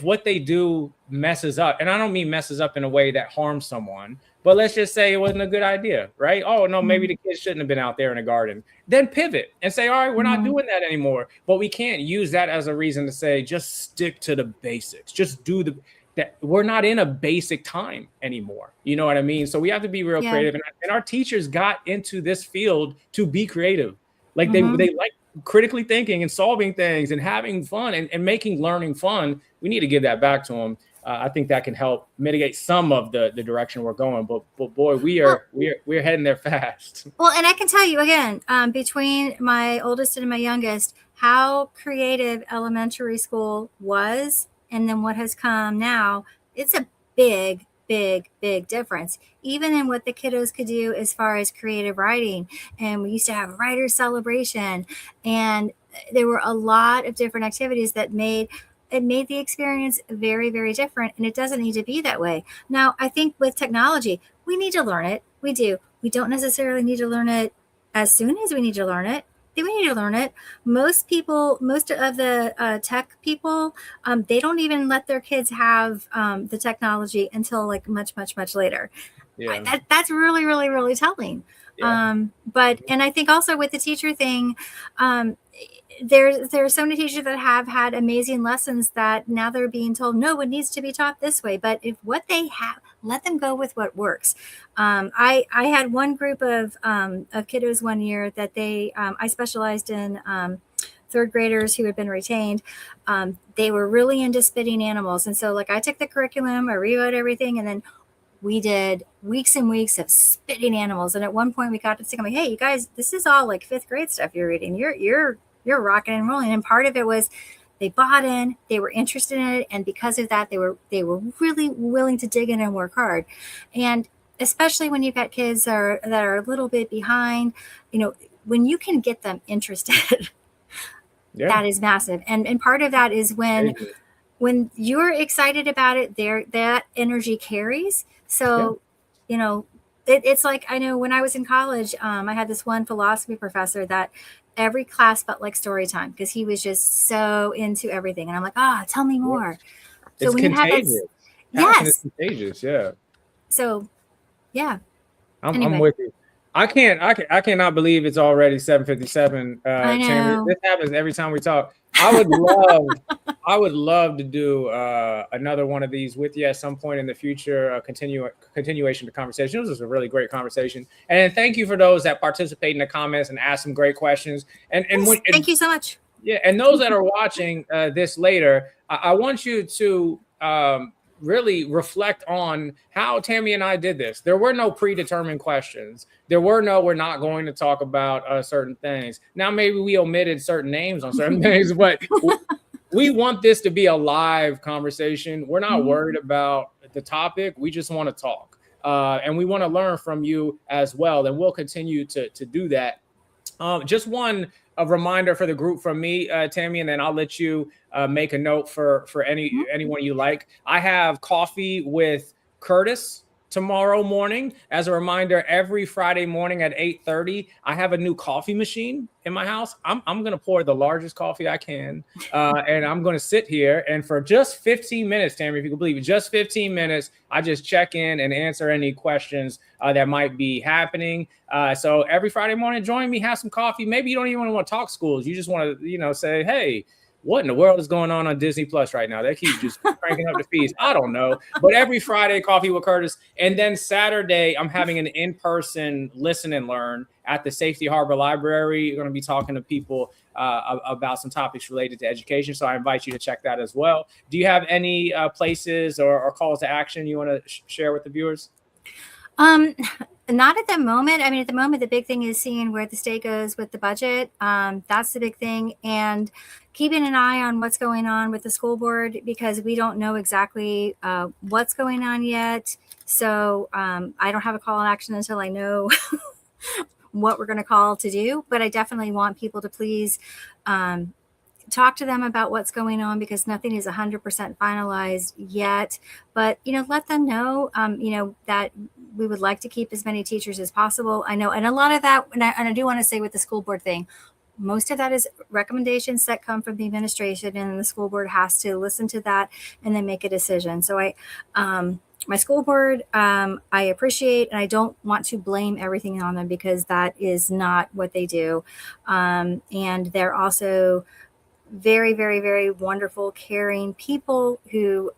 what they do messes up, and I don't mean messes up in a way that harms someone, but let's just say it wasn't a good idea, right? Oh no, maybe the kids shouldn't have been out there in the garden. Then pivot and say, all right, we're not doing that anymore. But we can't use that as a reason to say, just stick to the basics. Just do that. We're not in a basic time anymore. You know what I mean? So we have to be real creative. And our teachers got into this field to be creative. Like they like critically thinking and solving things and having fun and making learning fun. We need to give that back to them. I think that can help mitigate some of the direction we're going. But boy, we're heading there fast. Well, and I can tell you again, between my oldest and my youngest, how creative elementary school was, and then what has come now. It's a big difference, even in what the kiddos could do as far as creative writing. And we used to have a writer's celebration, and there were a lot of different activities that made the experience very, very different. And it doesn't need to be that way. Now, I think with technology, we need to learn it. We do. We don't necessarily need to learn it as soon as we need to learn it. We need to learn it. Most of the tech people, they don't even let their kids have the technology until like much later. Yeah. That's really, really, really telling. Yeah. And I think also with the teacher thing, there's so many teachers that have had amazing lessons that now they're being told, no, it needs to be taught this way. But if what they have, let them go with what works. I had one group of kiddos one year that I specialized in third graders who had been retained. They were really into spitting animals. And so like I took the curriculum, I rewrote everything, and then we did weeks and weeks of spitting animals. And at one point we got to think, like, hey, you guys, this is all like fifth grade stuff you're reading. You're rocking and rolling. And part of it was they bought in, they were interested in it. And because of that, they were really willing to dig in and work hard. And especially when you've got kids that are a little bit behind, when you can get them interested, that is massive. And part of that is when you're excited about it, that energy carries. So, it's like, I know when I was in college, I had this one philosophy professor that every class felt like story time because he was just so into everything. And I'm like, tell me more. So it's when contagious. You have that, it's contagious. Yeah. So, yeah. I'm with you. I cannot believe it's already 7:57. I know. This happens every time we talk. I would love to do another one of these with you at some point in the future. A continuation of the conversation. This was a really great conversation, and thank you for those that participate in the comments and ask some great questions. Thank you so much. Yeah, and those that are watching this later, I want you to really reflect on how Tammy and I did this. There were no predetermined questions. We're not going to talk about certain things. Now, maybe we omitted certain names on certain things, but we want this to be a live conversation. We're not worried about the topic. We just want to talk. And we want to learn from you as well. And we'll continue to do that. Just a reminder for the group from me, Tammy, and then I'll let you make a note for anyone you like. I have coffee with Curtis tomorrow morning. As a reminder, every Friday morning at 8:30, I have a new coffee machine in my house. I'm going to pour the largest coffee I can, and I'm going to sit here. And for just 15 minutes, Tammy, if you can believe it, just 15 minutes, I just check in and answer any questions that might be happening. So every Friday morning, join me, have some coffee. Maybe you don't even want to talk schools. You just want to, say, hey, what in the world is going on Disney Plus right now? They keep just cranking up the fees. I don't know. But every Friday, coffee with Curtis. And then Saturday, I'm having an in-person listen and learn at the Safety Harbor Library. You're going to be talking to people about some topics related to education. So I invite you to check that as well. Do you have any places or calls to action you want to share with the viewers? Not at the moment. I mean, at the moment, the big thing is seeing where the state goes with the budget. That's the big thing. And keeping an eye on what's going on with the school board, because we don't know exactly what's going on yet. So I don't have a call to action until I know what we're going to call to do. But I definitely want people to please talk to them about what's going on, because nothing is 100% finalized yet. But, let them know, that we would like to keep as many teachers as possible. I know. And a lot of that, and I do want to say with the school board thing, most of that is recommendations that come from the administration, and the school board has to listen to that and then make a decision. So my school board, I appreciate, and I don't want to blame everything on them, because that is not what they do. And they're also very, very, very wonderful, caring people who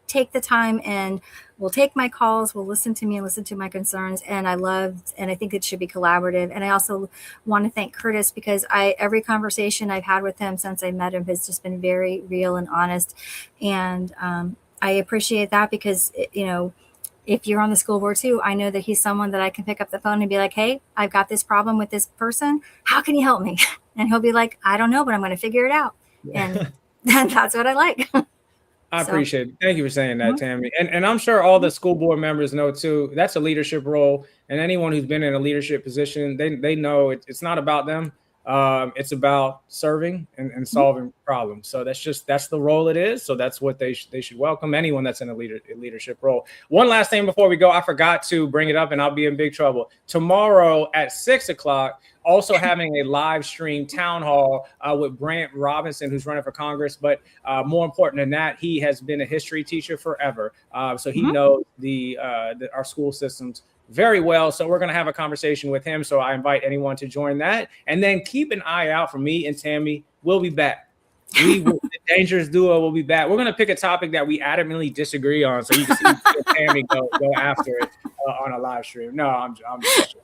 take the time and will take my calls, will listen to me and listen to my concerns. And I think it should be collaborative. And I also want to thank Curtis, because every conversation I've had with him since I met him has just been very real and honest. And I appreciate that, because, if you're on the school board too, I know that he's someone that I can pick up the phone and be like, hey, I've got this problem with this person. How can you help me? And he'll be like, I don't know, but I'm going to figure it out. And that's what I like. I appreciate it. Thank you for saying that, Tammy. And I'm sure all the school board members know too, that's a leadership role. And anyone who's been in a leadership position, they know it's not about them. It's about serving and solving problems. So that's the role it is. So that's what they should welcome anyone that's in a leadership role. One last thing before we go, I forgot to bring it up, and I'll be in big trouble. Tomorrow at 6:00, also having a live stream town hall with Brant Robinson, who's running for Congress. But more important than that, he has been a history teacher forever. So he knows our school systems very well. So we're going to have a conversation with him. So I invite anyone to join that. And then keep an eye out for me and Tammy. We'll be back. The Dangerous Duo will be back. We're going to pick a topic that we adamantly disagree on, so you can see Tammy go after it on a live stream. No, I'm just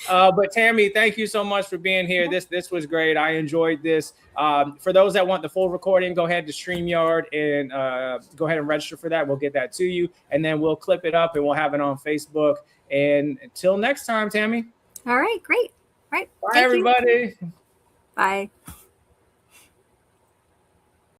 but Tammy, thank you so much for being here. This was great. I enjoyed this. For those that want the full recording, go ahead to StreamYard and go ahead and register for that. We'll get that to you, and then we'll clip it up and we'll have it on Facebook. And until next time, Tammy. All right, great. All right. Bye, everybody. Bye.